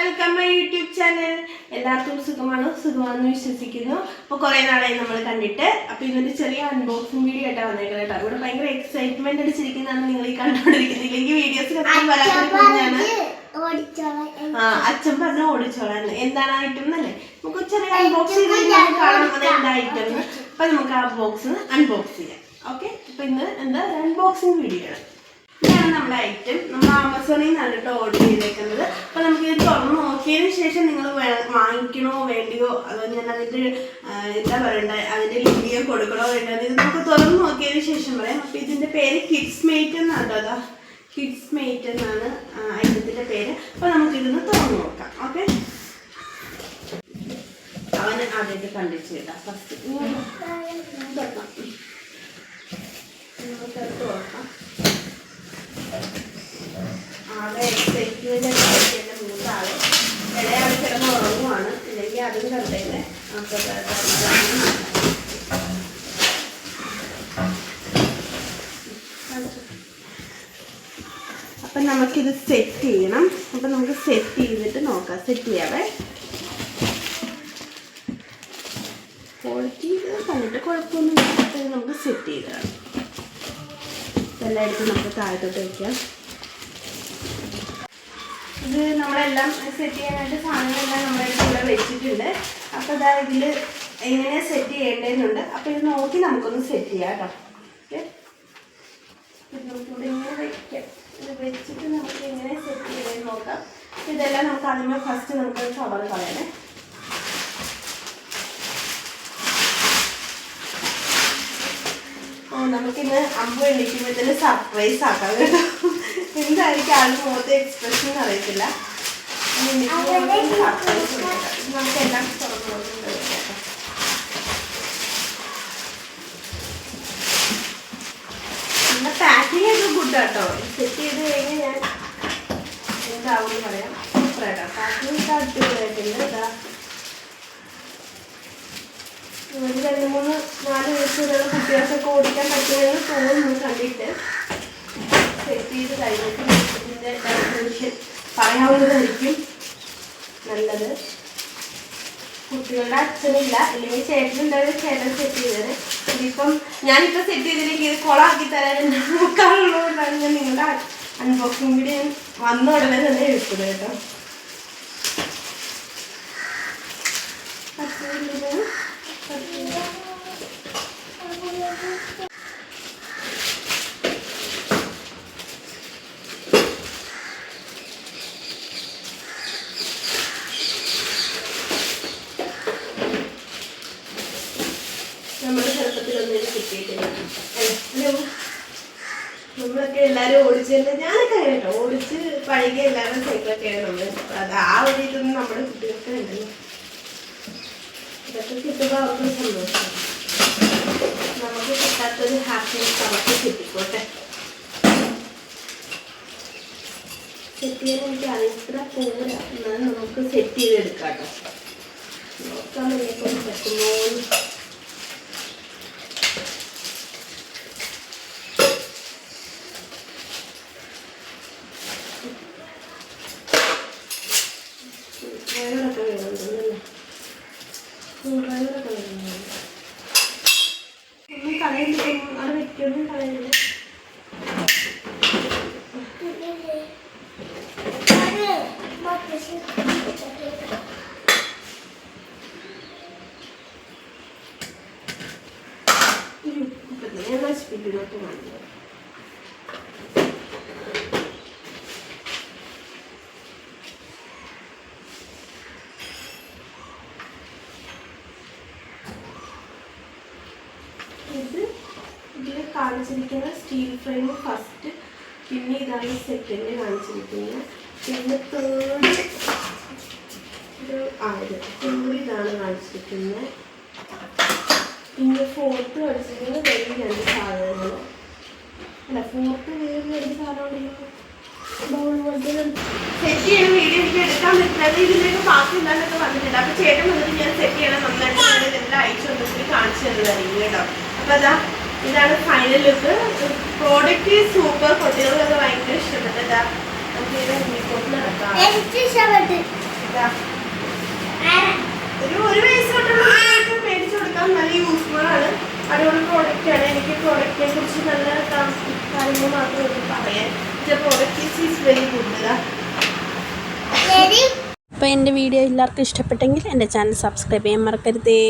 Welcome my YouTube channel. എല്ലാവർക്കും സുഖമാണെന്ന് വിശ്വസിക്കുന്നു. അപ്പോൾ കുറേ നാളായി നമ്മൾ കണ്ടിട്ട്. അപ്പോൾ ഇന്നൊരു ചെറിയ അൺബോക്സിംഗ് വീഡിയോ ആയിട്ടാണ് വന്നേക്കുന്നത് കേട്ടോ. ഇവിടെ ഭയങ്കര എക്സൈറ്റ്മെന്റ് അടിച്ചിരിക്കുന്നതാണ് നിങ്ങൾ ഈ കണ്ടുകൊണ്ടിരിക്കുന്നില്ലെങ്കിൽ വീഡിയോസ് വരാതിരിക്കുന്നതാണ്. അച്ഛൻ പറഞ്ഞു ഓടിച്ചോളാൻ എന്താണ് ഐറ്റം എന്നല്ലേ, നമുക്ക് ചെറിയ അൺബോക്സ് ചെയ്ത് കാണാം എന്താ ഐറ്റം. അപ്പൊ നമുക്ക് ആ ബോക്സ് അൺബോക്സ് ചെയ്യാം. ഓക്കെ, അപ്പൊ ഇന്ന് എന്താ അൺബോക്സിംഗ് വീഡിയോ ആണ്. ഇതാണ് നമ്മുടെ ഐറ്റം. നമ്മൾ ആമസോണിൽ നിന്നാണ് കേട്ടോ ഓർഡർ ചെയ്തേക്കുന്നത്. അപ്പൊ നമുക്ക് ഇത് തുറന്ന് നോക്കിയതിന് ശേഷം നിങ്ങൾ വാങ്ങിക്കണോ വേണ്ടിയോ, അതോ ഞാൻ അതിന്റെ എന്താ പറയണ്ടേ, അതിന്റെ ലിങ്ക് കൊടുക്കണോ വേണ്ടോ, ഇത് നമുക്ക് തുറന്ന് നോക്കിയതിന് ശേഷം പറയാം. അപ്പൊ ഇതിന്റെ പേര് കിഡ്സ് മേറ്റ് എന്നാണ്. അതാ കിഡ്സ് മേറ്റ് എന്നാണ് ഐറ്റത്തിന്റെ പേര്. അപ്പൊ നമുക്ക് ഇതൊന്ന് തുറന്ന് നോക്കാം. ഓക്കെ, അവന് ആദ്യമായിട്ട് കണ്ടിച്ച് കേട്ടാ. ഫസ്റ്റ് തുറക്കാം. ആകെ എക്സൈറ്റ്മെന്റ് എന്റെ മൂന്നാള് ഇടയാൾ കിടന്ന് ഉറങ്ങുവാണ്, ഇല്ലെങ്കിൽ അതും കണ്ടേനെ. അപ്പം നമുക്കിത് സെറ്റ് ചെയ്യണം. അപ്പം നമുക്ക് സെറ്റ് ചെയ്തിട്ട് നോക്കാം. സെറ്റ് ചെയ്യാവേ. ക്വാളിറ്റി കണ്ടിട്ട് കുഴപ്പമൊന്നുമില്ല. നമുക്ക് സെറ്റ് ചെയ്തതാണ്. എല്ലായിടത്തും നമുക്ക് താഴത്തോട്ട് വയ്ക്കാം. ഇത് നമ്മളെല്ലാം സെറ്റ് ചെയ്യാനായിട്ട് സാധനങ്ങളെല്ലാം നമ്മുടെ കൂടെ വെച്ചിട്ടുണ്ട്. അപ്പോൾ ഇതാ ഇതിൽ എങ്ങനെയാണ് സെറ്റ് ചെയ്യേണ്ടതെന്നുണ്ട്. അപ്പോൾ ഇത് നോക്കി നമുക്കൊന്ന് സെറ്റ് ചെയ്യാം കേട്ടോ. ഓക്കെ, ഇത് നമുക്കിവിടെ ഇങ്ങനെ വയ്ക്കാം. ഇത് വെച്ചിട്ട് നമുക്ക് എങ്ങനെ സെറ്റ് ചെയ്തതെന്ന് നോക്കാം. ഇതെല്ലാം നമുക്ക് ആദ്യമേ ഫസ്റ്റ് നമുക്ക് കവർ കളയണേ. നമുക്കിന്ന് അമ്പ് എണ്ണിക്കുമ്പോഴത്തേന് സർപ്രൈസ് ആക്കാം കേട്ടോ. എന്തായിരിക്കും ആളുടെ മുഖത്തെ എക്സ്പ്രഷൻ അറിയത്തില്ല. സർപ്രൈസ് നമുക്കെല്ലാം തുറന്നു നോക്കുന്നത് കേട്ടോ. നമ്മുടെ പാക്കിങ് ഒക്കെ ഗുഡ് കേട്ടോ. സെറ്റ് ചെയ്ത് കഴിഞ്ഞാൽ ഞാൻ എന്താവും പറയാം. സൂപ്പർ കേട്ടോ. പാക്കിങ് ഒക്കെ അടിപൊളിയായിട്ടുണ്ട്. ഇതാ ഒരു 2-3-4 വയസ്സുള്ള കുട്ടികൾക്കൊക്കെ ഓടിക്കാൻ പറ്റുമെന്ന് തോന്നുന്നു കണ്ടിട്ട്. സെറ്റ് ചെയ്ത് കഴിഞ്ഞിട്ട് ഇതിൻ്റെ ഡെക്കറേഷൻ പറയാവുന്നതായിരിക്കും നല്ലത്. കുട്ടികളുടെ അച്ഛനില്ല, അല്ലെങ്കിൽ ചേട്ടനുണ്ടായത് ചേട്ടൻ സെറ്റ് ചെയ്തത്. ഇതിപ്പം ഞാനിപ്പോൾ സെറ്റ് ചെയ്തില്ലെങ്കിൽ ഇത് കൊളാക്കി തരാൻ നോക്കാറുള്ളതുകൊണ്ടാണ് ഞാൻ നിങ്ങളുടെ അൺബോക്സിംഗ് വീഡിയോ ഞാൻ വന്ന ഉടനെ തന്നെ എടുക്കുന്നത് കേട്ടോ. നമ്മുടെ ചെറുപ്പത്തിലൊന്നും കിട്ടിയിട്ടില്ല. നമ്മളൊക്കെ എല്ലാവരും ഓടിച്ചല്ലേ, ഞാനൊക്കെ അങ്ങനെ കേട്ടോ ഓടിച്ച് പഴകിയ എല്ലാവരും സൈക്കിളൊക്കെയാണ് നമ്മൾ. അത് ആ ഒരു ഇതൊന്നും നമ്മുടെ കുട്ടികൾക്ക് ഉണ്ടല്ലോ. ഇതൊക്കെ കിട്ടുമ്പോൾ അവർക്കൊരു സന്തോഷം. നമുക്ക് കിട്ടാത്തൊരു ഹാപ്പിനെസ് അവർക്ക് കിട്ടിക്കോട്ടെ. സെറ്റ് ചെയ്യാൻ എനിക്ക് അറിയത്ര പോരാ, എന്നാലും നമുക്ക് സെറ്റ് ചെയ്തെടുക്കാം കേട്ടോ. നോക്കാൻ വേണ്ടിക്കൊണ്ട് പറ്റുമോ. വയറൊക്കെ വേണമെന്നല്ലേ, വയറൊക്കെ വേണമെന്നല്ലേ. ഒന്നും കളയില്ല, അവിടെ വെക്കൊന്നും കളയില്ല. ഞാൻ നശിപ്പിക്കുന്നൊക്കെ വേണം. ഇതിൽ കാണിച്ചിരിക്കുന്ന സ്റ്റീൽ ഫ്രെയിം ഫസ്റ്റ്, പിന്നെ ഇതാണ് സെക്കൻഡ് കാണിച്ചിരിക്കുന്നത്, പിന്നെ തേർഡ് ഇതാണ് കാണിച്ചിരിക്കുന്നത്, പിന്നെ ഫോർത്ത് കാണിച്ചിരിക്കുന്നത് വേറെ 2 സാധനങ്ങൾ. അല്ല, ഫോർത്ത് വേറെ 2 സാധനമുണ്ടല്ലോ. ബൗൾ പോലത്തെ സെറ്റ് ചെയ്യണ വീഡിയോ എനിക്ക് എടുക്കാൻ പറ്റുന്നത് ഇതിലേക്ക് ബാക്കി ഇല്ലാണ്ടൊക്കെ വന്നിട്ടുണ്ട്. അപ്പോൾ ചേട്ടൻ വന്നിട്ട് ഞാൻ സെറ്റ് ചെയ്യണം നന്നായിട്ട് ഇതെല്ലാം അയച്ചു വന്നിട്ട് കാണിച്ചു തരുന്നതായിരിക്കും കേട്ടോ. അപ്പോൾ അതാ ഇതാണ് ഫൈനൽ ലുക്ക്. Product super. കുട്ടികൾക്കൊക്കെ ഭയങ്കര ഇഷ്ടപ്പെട്ടതാ. നമുക്ക് ഇത് നടക്കാം. ഒരു വയസ്സ് തൊട്ടുള്ള മേടിച്ചു കൊടുക്കാം. നല്ല യൂസ്ഫുൾ ആണ്, അടിപൊളി പ്രോഡക്റ്റ് ആണ്. എനിക്ക് പ്രോഡക്റ്റിനെ കുറിച്ച് നല്ല കാര്യങ്ങൾ മാത്രമേ എനിക്ക് പറയാൻ. Product is very good. അപ്പോൾ എൻ്റെ വീഡിയോ എല്ലാവർക്കും ഇഷ്ടപ്പെട്ടെങ്കിൽ എൻ്റെ ചാനൽ സബ്സ്ക്രൈബ് ചെയ്യാൻ മറക്കരുതേ.